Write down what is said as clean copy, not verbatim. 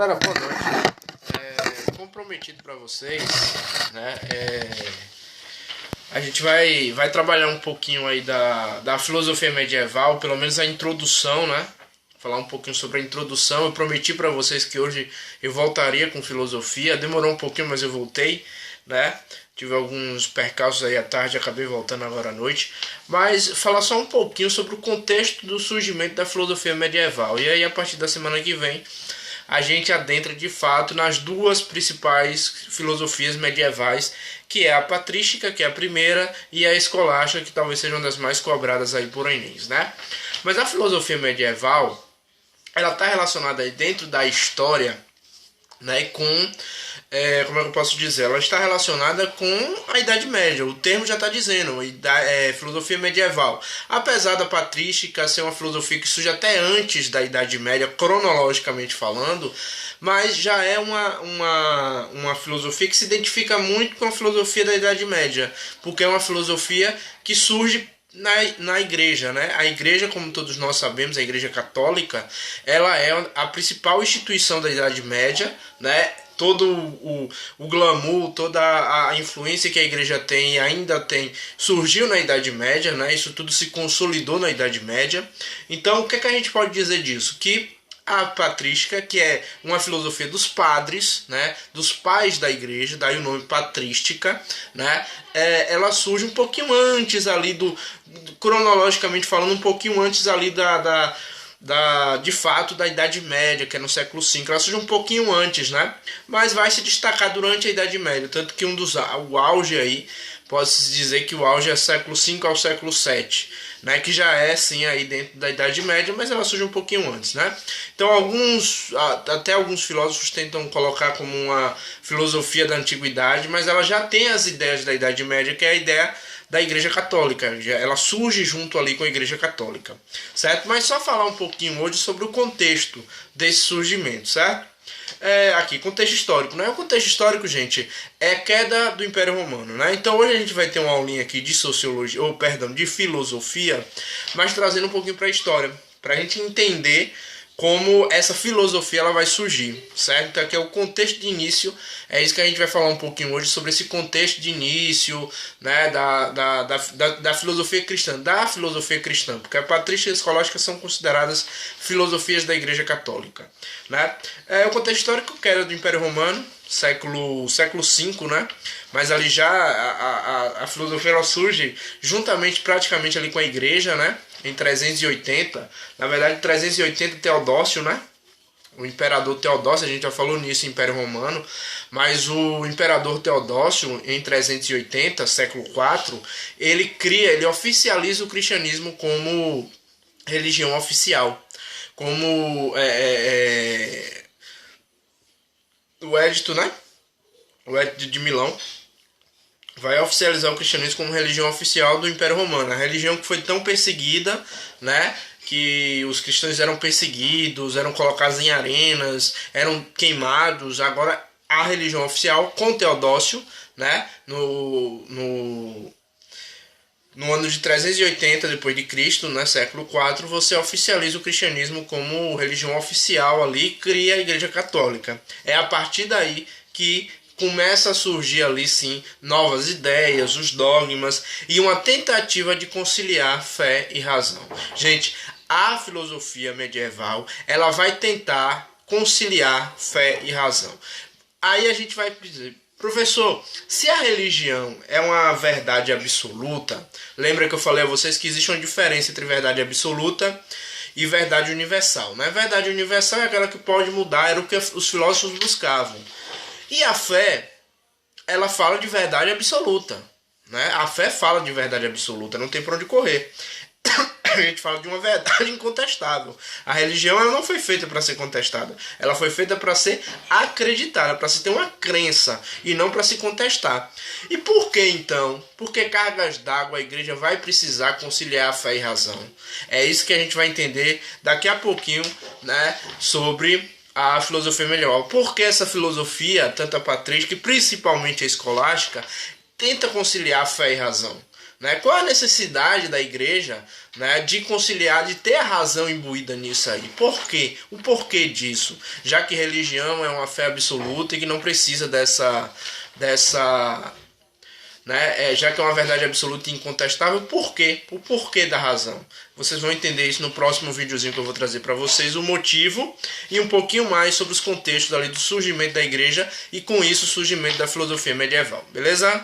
Galera, boa noite. Comprometido para vocês, né? A gente vai trabalhar um pouquinho aí da filosofia medieval, pelo menos a introdução, né? Falar um pouquinho sobre a introdução. Eu prometi para vocês que hoje eu voltaria com filosofia. Demorou um pouquinho, mas eu voltei, né? Tive alguns percalços aí à tarde, acabei voltando agora à noite. Mas falar só um pouquinho sobre o contexto do surgimento da filosofia medieval. E aí, a partir da semana que vem, a gente adentra de fato nas duas principais filosofias medievais, que é a patrística, que é a primeira, e a escolástica, que talvez seja uma das mais cobradas aí por Enem, né? Mas a filosofia medieval, ela está relacionada aí dentro da história, né, com, como é que eu posso dizer? Ela está relacionada com a Idade Média. O termo já está dizendo, filosofia medieval. Apesar da patrística ser uma filosofia que surge até antes da Idade Média, cronologicamente falando, mas já é uma filosofia que se identifica muito com a filosofia da Idade Média, porque é uma filosofia que surge na igreja, né? A igreja, como todos nós sabemos, a igreja católica, ela é a principal instituição da Idade Média, né? Todo o glamour, toda a influência que a igreja tem e ainda tem, surgiu na Idade Média, né? Isso tudo se consolidou na Idade Média. Então, o que a gente pode dizer disso? Que a patrística, que é uma filosofia dos padres, né, dos pais da igreja, daí o nome patrística, né, ela surge um pouquinho antes ali cronologicamente falando, um pouquinho antes ali de fato da Idade Média, que é no século V. Ela surge um pouquinho antes, né, mas vai se destacar durante a Idade Média, tanto que o auge aí, pode-se dizer que o auge é século V ao século VII, né, que já é sim aí dentro da Idade Média, mas ela surge um pouquinho antes, né? Então até alguns filósofos tentam colocar como uma filosofia da antiguidade, mas ela já tem as ideias da Idade Média, que é a ideia da Igreja Católica. Ela surge junto ali com a Igreja Católica, certo? Mas só falar um pouquinho hoje sobre o contexto desse surgimento, certo? Aqui, contexto histórico, né? O contexto histórico, gente, é a queda do Império Romano, né? Então hoje a gente vai ter uma aulinha aqui de sociologia, de filosofia, mas trazendo um pouquinho para a história, para a gente entender como essa filosofia ela vai surgir, certo? Então aqui é o contexto de início, é isso que a gente vai falar um pouquinho hoje sobre esse contexto de início, né, da filosofia cristã, porque a patrística e a escolástica são consideradas filosofias da Igreja Católica, né? O contexto histórico, que era do Império Romano, século V, né? Mas ali já a filosofia ela surge juntamente praticamente ali com a igreja, né? Em 380, na verdade 380 Teodócio, né? O imperador Teodócio, a gente já falou nisso, Império Romano, mas o imperador Teodócio, em 380, século IV, ele oficializa o cristianismo como religião oficial, como o Edito, né? O Edito de Milão vai oficializar o cristianismo como religião oficial do Império Romano. A religião que foi tão perseguida, né? Que os cristãos eram perseguidos, eram colocados em arenas, eram queimados. Agora a religião oficial com Teodócio, né? No ano de 380 depois de Cristo, né, século IV, você oficializa o cristianismo como religião oficial ali, cria a Igreja Católica. É a partir daí que começa a surgir ali sim novas ideias, os dogmas e uma tentativa de conciliar fé e razão. Gente, a filosofia medieval, ela vai tentar conciliar fé e razão. Aí a gente vai dizer: professor, se a religião é uma verdade absoluta, lembra que eu falei a vocês que existe uma diferença entre verdade absoluta e verdade universal, né? Verdade universal é aquela que pode mudar, era o que os filósofos buscavam. E a fé, ela fala de verdade absoluta, né? A fé fala de verdade absoluta, não tem por onde correr. A gente fala de uma verdade incontestável. A religião ela não foi feita para ser contestada. Ela foi feita para ser acreditada, para se ter uma crença e não para se contestar. E por que então? Por que cargas d'água a igreja vai precisar conciliar a fé e razão? É isso que a gente vai entender daqui a pouquinho, né, sobre a filosofia medieval. Por que essa filosofia, tanto a patrística e principalmente a escolástica, tenta conciliar a fé e razão? né? Qual a necessidade da igreja, né, de conciliar, de ter a razão imbuída nisso aí? Por quê? O porquê disso? Já que religião é uma fé absoluta e que não precisa dessa né, já que é uma verdade absoluta e incontestável, por quê? O porquê da razão. Vocês vão entender isso no próximo videozinho que eu vou trazer para vocês, o motivo e um pouquinho mais sobre os contextos ali do surgimento da igreja e com isso o surgimento da filosofia medieval, beleza?